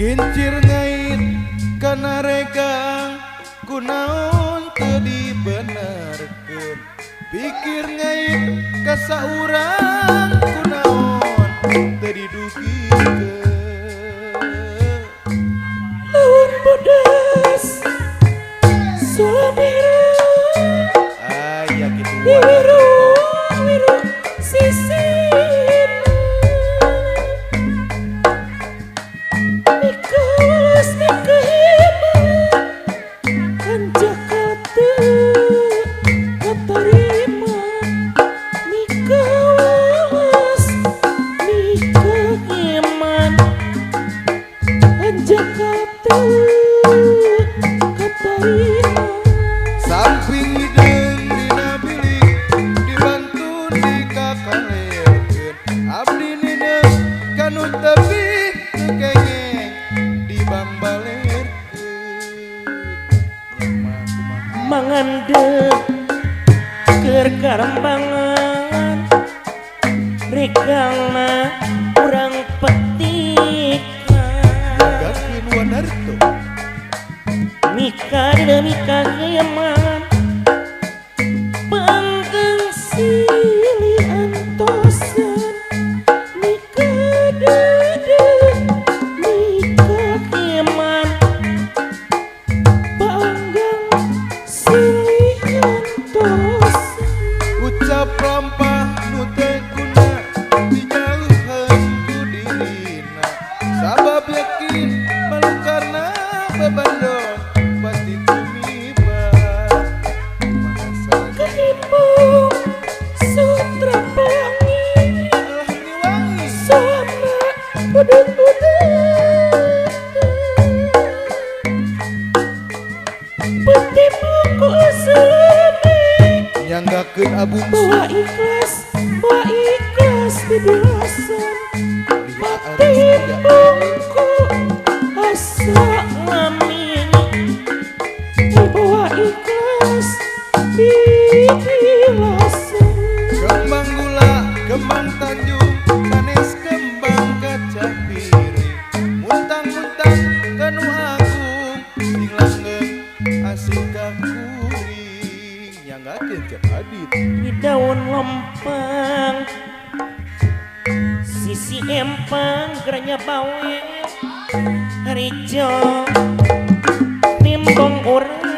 Kincir ngait kana reka kunaon teu dibenerkeun pikir ngait ka saurang kunaon teu didugikeun lawan bodas sulamira aya kitu wiru wiru sisin nikawas nikahebat kan Jakarta katarima nikawas nikaheman kan Jakarta katarima samping hideung dina bilik dibantun dikakaleurkeun abdi nideung kanu tebih teu kengeng dibangbalerkeun nyaman kumaha mangandep keur karambangan regalna urang petikan gakeun Wanarto mika demi kageman panggang silih antosan mika dede mika keman panggang silih antosan ucap lampah nu teu guna dijauhan ku dirina sabab yakin malu karna bebandong pasti tumiba kumaha ketimbang sutra pelangi ini wangi sama budut-budut peti buku selami nyanggakeun abung bawa ikhlas dibilasan peti buku asa ngamini bawa ikhlas dibilasan kembang gula kembang tanjung manis kembang kaca piring muntang-muntang kanu agung sing langgeng asik ka kuring nyanggakeun Cep Adit di daun lempang sisi empang geranya bawe harijo nimbong urang